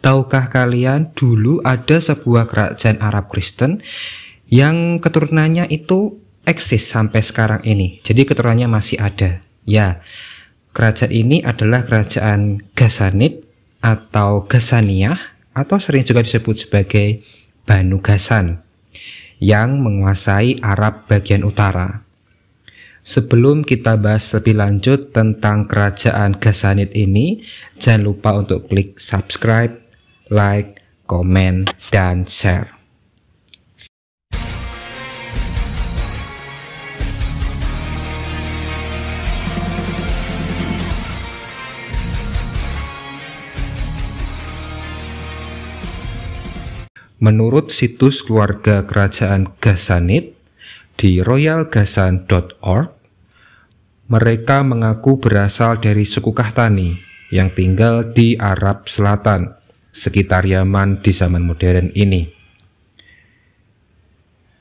Tahukah kalian dulu ada sebuah kerajaan Arab Kristen yang keturunannya itu eksis sampai sekarang ini. Jadi keturunannya masih ada. Ya, kerajaan ini adalah kerajaan Ghassanid atau Ghassaniyah atau sering juga disebut sebagai Banu Ghassan yang menguasai Arab bagian utara. Sebelum kita bahas lebih lanjut tentang kerajaan Ghassanid ini, jangan lupa untuk klik subscribe, like, komen, dan share. Menurut situs keluarga kerajaan Ghassanid di royalghassan.org, mereka mengaku berasal dari suku Qahtani yang tinggal di Arab Selatan, sekitar Yaman di zaman modern ini.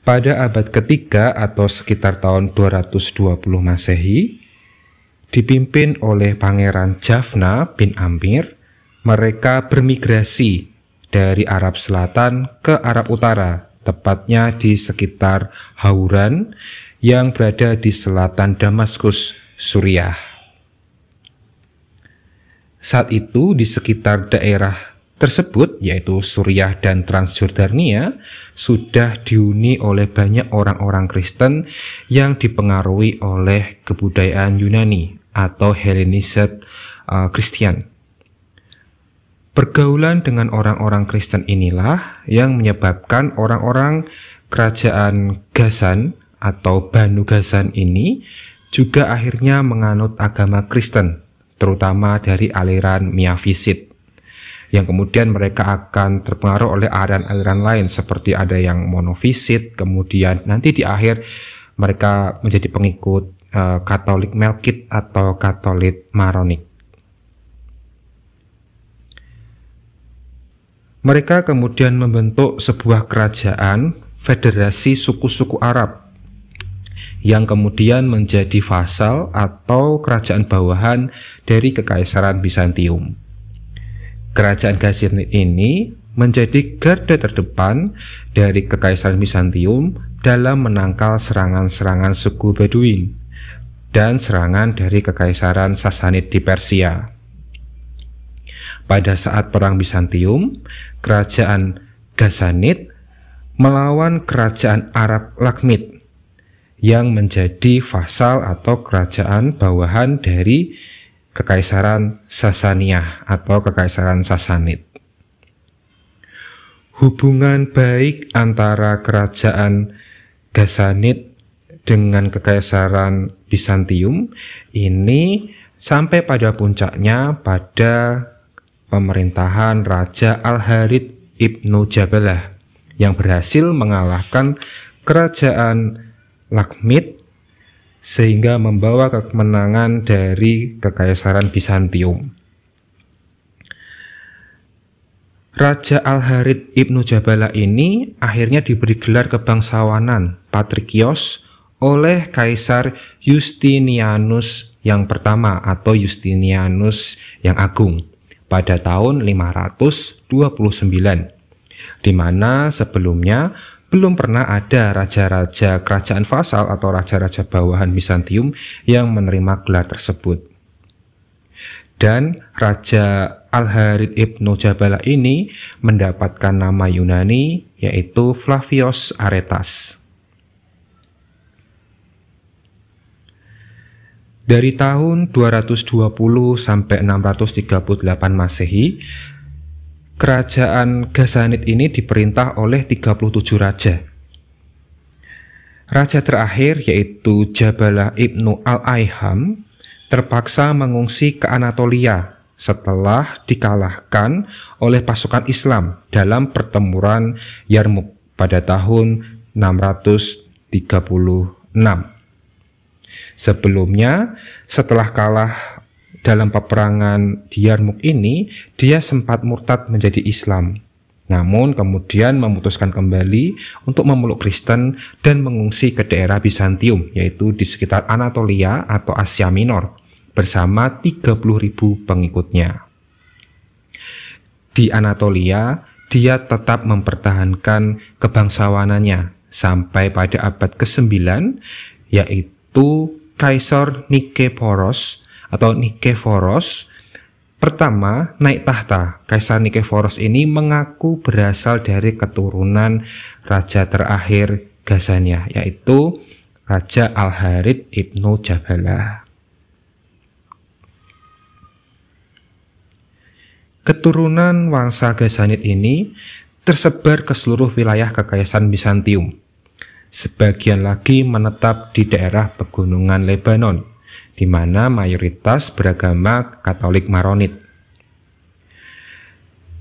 Pada abad ketiga atau sekitar tahun 220 Masehi, dipimpin oleh Pangeran Jaffna bin Amir, mereka bermigrasi dari Arab Selatan ke Arab Utara, tepatnya di sekitar Hauran yang berada di selatan Damaskus, Suriah. Saat itu di sekitar daerah tersebut, yaitu Suriah dan Transjordania, sudah dihuni oleh banyak orang-orang Kristen yang dipengaruhi oleh kebudayaan Yunani atau Hellenistic Christian. Pergaulan dengan orang-orang Kristen inilah yang menyebabkan orang-orang kerajaan Ghassan atau Banu Ghassan ini juga akhirnya menganut agama Kristen, terutama dari aliran Miafisid, yang kemudian mereka akan terpengaruh oleh aliran-aliran lain seperti ada yang monofisid, kemudian nanti di akhir mereka menjadi pengikut Katolik Melkite atau Katolik Maronik. Mereka kemudian membentuk sebuah kerajaan federasi suku-suku Arab yang kemudian menjadi vasal atau kerajaan bawahan dari Kekaisaran Bizantium. Kerajaan Ghassanid ini menjadi garda terdepan dari Kekaisaran Bizantium dalam menangkal serangan-serangan suku Beduin dan serangan dari Kekaisaran Sassanid di Persia. Pada saat Perang Bizantium, kerajaan Ghassanid melawan kerajaan Arab Lakhmid yang menjadi vasal atau kerajaan bawahan dari Kekaisaran Sasaniyah atau Kekaisaran Sassanid. Hubungan baik antara kerajaan Ghassanid dengan Kekaisaran Bizantium ini sampai pada puncaknya pada pemerintahan Raja Al-Harith Ibnu Jabalah yang berhasil mengalahkan kerajaan Lakhmid sehingga membawa kemenangan dari Kekaisaran Bizantium. Raja Al-Harith Ibnu Jabalah ini akhirnya diberi gelar kebangsawanan Patrikios oleh Kaisar Justinianus yang pertama atau Justinianus yang Agung pada tahun 529, di mana sebelumnya belum pernah ada raja-raja kerajaan vasal atau raja-raja bawahan Bizantium yang menerima gelar tersebut. Dan Raja Al-Harith Ibnu Jabalah ini mendapatkan nama Yunani yaitu Flavius Aretas. Dari tahun 220 sampai 638 Masehi, kerajaan Ghassanid ini diperintah oleh 37 raja. Raja terakhir yaitu Jabalah Ibnu Al-Aiham terpaksa mengungsi ke Anatolia setelah dikalahkan oleh pasukan Islam dalam pertempuran Yarmuk pada tahun 636. Sebelumnya, setelah kalah dalam peperangan di Yarmuk ini, dia sempat murtad menjadi Islam. Namun kemudian memutuskan kembali untuk memeluk Kristen dan mengungsi ke daerah Bizantium, yaitu di sekitar Anatolia atau Asia Minor, bersama 30.000 pengikutnya. di Anatolia, dia tetap mempertahankan kebangsawanannya sampai pada abad ke-9, yaitu Kaisar Nikeforos pertama naik tahta. Kaisar Nikeforos ini mengaku berasal dari keturunan raja terakhir Ghazania, yaitu Raja Al-Harith Ibnu Jabalah. Keturunan Wangsa Ghazanid ini tersebar ke seluruh wilayah Kekaisaran Bizantium. Sebagian lagi menetap di daerah pegunungan Lebanon, di mana mayoritas beragama Katolik Maronit.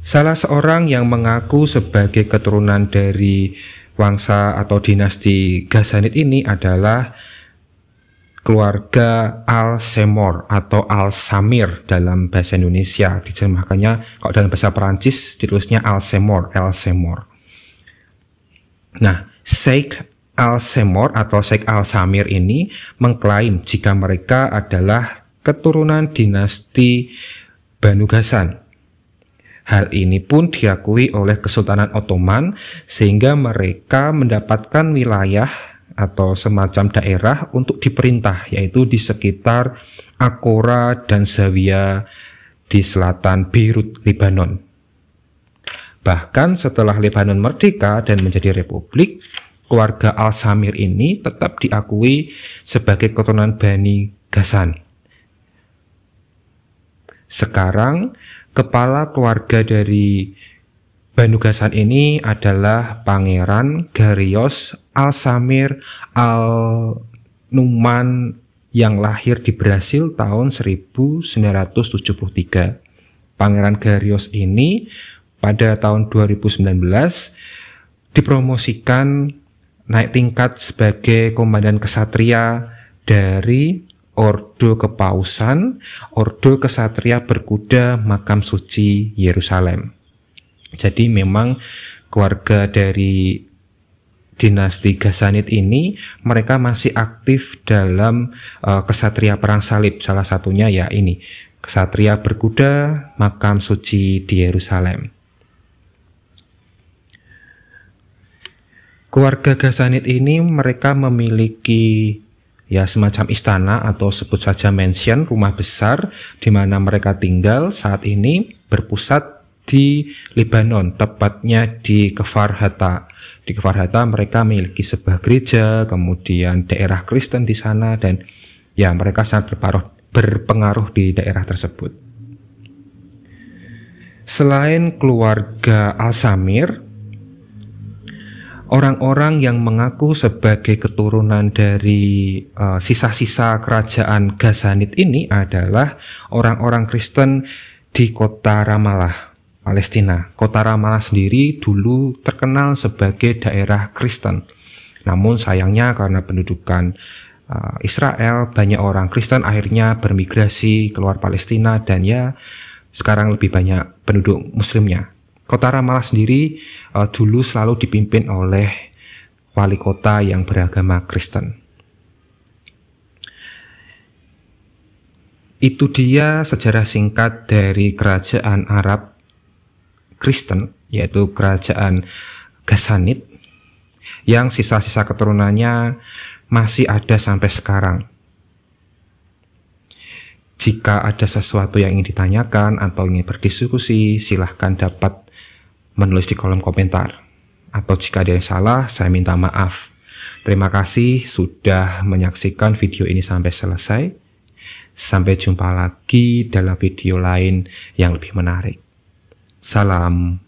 Salah seorang yang mengaku sebagai keturunan dari wangsa atau dinasti Ghazanid ini adalah keluarga Al-Semor atau Al-Samir dalam bahasa Indonesia. Diterjemahkannya, kalau dalam bahasa Perancis ditulisnya Al-Semor, El-Semor. Nah, Sheikh Al-Semor atau Sheikh Al-Samir ini mengklaim jika mereka adalah keturunan dinasti Banu Ghazan. Hal ini pun diakui oleh Kesultanan Ottoman, sehingga mereka mendapatkan wilayah atau semacam daerah untuk diperintah, yaitu di sekitar Akora dan Zawiya di selatan Beirut, Lebanon. Bahkan setelah Lebanon merdeka dan menjadi republik, keluarga Al-Samir ini tetap diakui sebagai keturunan Bani Ghazan. Sekarang, kepala keluarga dari Banu Ghazan ini adalah Pangeran Garios Al-Samir Al-Numan yang lahir di Brasil tahun 1973. Pangeran Garios ini pada tahun 2019 dipromosikan naik tingkat sebagai komandan kesatria dari Ordo Kepausan, Ordo Kesatria Berkuda Makam Suci Yerusalem. Jadi memang keluarga dari dinasti Ghazanid ini mereka masih aktif dalam kesatria perang salib. Salah satunya ya ini, Kesatria Berkuda Makam Suci di Yerusalem. Keluarga Ghazanid ini mereka memiliki ya semacam istana atau sebut saja mansion, rumah besar di mana mereka tinggal saat ini berpusat di Lebanon, tepatnya di Kfar Hatta. Di Kfar Hatta mereka memiliki sebuah gereja, kemudian daerah Kristen di sana, dan ya mereka sangat berpengaruh di daerah tersebut. Selain keluarga Al-Samir, orang-orang yang mengaku sebagai keturunan dari sisa-sisa kerajaan Ghazanid ini adalah orang-orang Kristen di kota Ramallah, Palestina. Kota Ramallah sendiri dulu terkenal sebagai daerah Kristen. Namun sayangnya karena pendudukan Israel, banyak orang Kristen akhirnya bermigrasi keluar Palestina dan ya sekarang lebih banyak penduduk Muslimnya. Kota Ramallah sendiri dulu selalu dipimpin oleh wali kota yang beragama Kristen. Itu dia sejarah singkat dari kerajaan Arab Kristen, yaitu kerajaan Ghazanid, yang sisa-sisa keturunannya masih ada sampai sekarang. Jika ada sesuatu yang ingin ditanyakan atau ingin berdiskusi, silahkan dapat menulis di kolom komentar. Atau jika ada yang salah, saya minta maaf. Terima kasih sudah menyaksikan video ini sampai selesai. Sampai jumpa lagi dalam video lain yang lebih menarik. Salam.